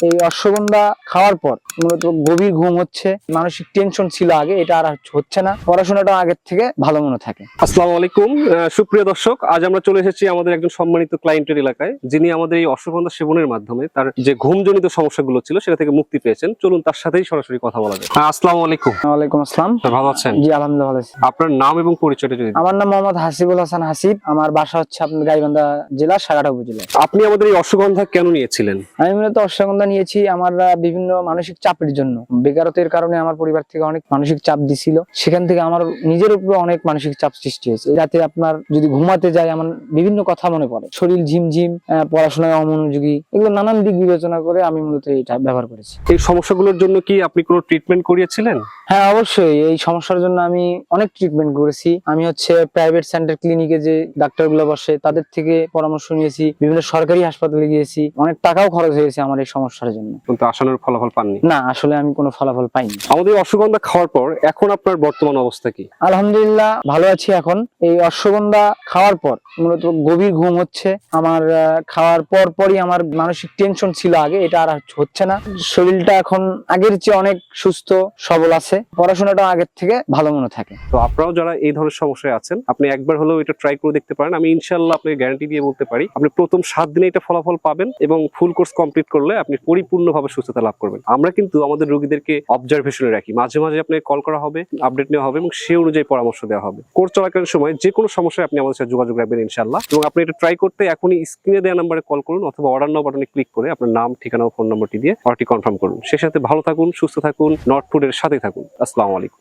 এই অশ্বগন্ধা খাওয়ার পর মূলত গভীর ঘুম হচ্ছে, মানসিক টেনশন ছিল আগে, এটা আর হচ্ছে না, পড়াশোনাটা আগের থেকে ভালো মনে থাকে। আসসালামু আলাইকুম সুপ্রিয় দর্শক, আজ আমরা চলে এসেছি আমাদের একজন সম্মানিত ক্লায়েন্টের এলাকায়, যিনি আমাদের এই অশ্বগন্ধা সেবনের মাধ্যমে তার যে ঘুমজনিত সমস্যাগুলো ছিল সেটা থেকে মুক্তি পেয়েছেন। চলুন তার সাথেই সরাসরি কথা বলা যাক। আসসালামু আলাইকুম। ওয়ালাইকুম আসসালাম। ভালো আছেন? জি আলহামদুলিল্লাহ ভালো আছি। আপনার নাম এবং পরিচয়টা যদি। আমার নাম মোহাম্মদ হাসিবুল হাসান হাসিব, আমার বাসা হচ্ছে আপনার গাইবান্ধা জেলা সাগাটা উপজেলায়। আপনি আমাদের এই অশ্বগন্ধা কেন নিয়েছিলেন? আমি মূলত অশ্বগন্ধা নিয়েছি আমার বিভিন্ন মানসিক চাপের জন্য। বেকারত্বের কারণে আমার পরিবার থেকে অনেক মানসিক চাপ দিছিল, সেখান থেকে আমার নিজের উপরে অনেক মানসিক চাপ সৃষ্টি হয়েছে। রাতে আপনার যদি ঘুমাতে যাই আমার বিভিন্ন কথা মনে পড়ে, শরীর ঝিমঝিম, পড়াশোনায় অমনোযোগী, এগুলো নানান দিক বিবেচনা করে আমি মূলত এটা ব্যবহার করেছি। এই সমস্যাগুলোর জন্য কি আপনি কোনো ট্রিটমেন্ট করিয়েছিলেন? হ্যাঁ অবশ্যই, এই সমস্যার জন্য আমি অনেক ট্রিটমেন্ট করেছি। আমি হচ্ছে প্রাইভেট সেন্টার ক্লিনিকে যে ডাক্তারগুলো বসে তাদের থেকে পরামর্শ নিয়েছি, বিভিন্ন সরকারি হাসপাতালে গিয়েছি, অনেক টাকাও খরচ হয়েছে আমার এই সমস্যার জন্য, কিন্তু আশানুরূপ ফলাফল পাননি। না আসলে আমি কোনো ফলাফল পাইনি। আমাদের এই অশ্বগন্ধা খাওয়ার পর এখন আপনার বর্তমান অবস্থা কি? আলহামদুলিল্লাহ ভালো আছি এখন। এই অশ্বগন্ধা খাওয়ার পর মূলত গভীর ঘুম হচ্ছে আমার, খাওয়ার পরই আমার মানসিক টেনশন ছিল আগে, এটা আর হচ্ছে না। শরীরটা এখন আগের চেয়ে অনেক সুস্থ সবল আছে, পড়াশোনাটা আগের থেকে ভালো মনে থাকে। তো আপনারাও যারা এই ধরনের সমস্যায় আছেন, আপনি একবার হলেও এটা ট্রাই করে দেখতে পারেন। আমি ইনশাআল্লাহ আপনাকে গ্যারান্টি দিয়ে বলতে পারি আপনি প্রথম 7 দিনে এটা ফলাফল পাবেন এবং ফুল কোর্স কমপ্লিট করলে আপনি পরিপূর্ণভাবে সুস্থতা লাভ করবেন। আমরা কিন্তু আমাদের রোগীদেরকে অবজারভেশনে রাখি, মাঝে মাঝে আপনাকে কল করা হবে, আপডেট নেওয়া হবে এবং সেই অনুযায়ী পরামর্শ দেওয়া হবে। কোর্স চলাকালীন সময় যে কোনো সমস্যায় আপনি আমাদের সাথে যোগাযোগ রাখবেন ইনশাআল্লাহ। এবং আপনি এটা ট্রাই করতে এখনই স্ক্রিনে দেওয়া নাম্বারে কল করুন অথবা অর্ডার নাও বাটনে ক্লিক করে আপনার নাম, ঠিকানা ও ফোন নম্বরটি দিয়ে অর্ডারটি কনফার্ম করুন। সে সাথে ভালো থাকুন, সুস্থ থাকুন, নর্থ ফুডের সাথে থাকুন। আসসালামু আলাইকুম।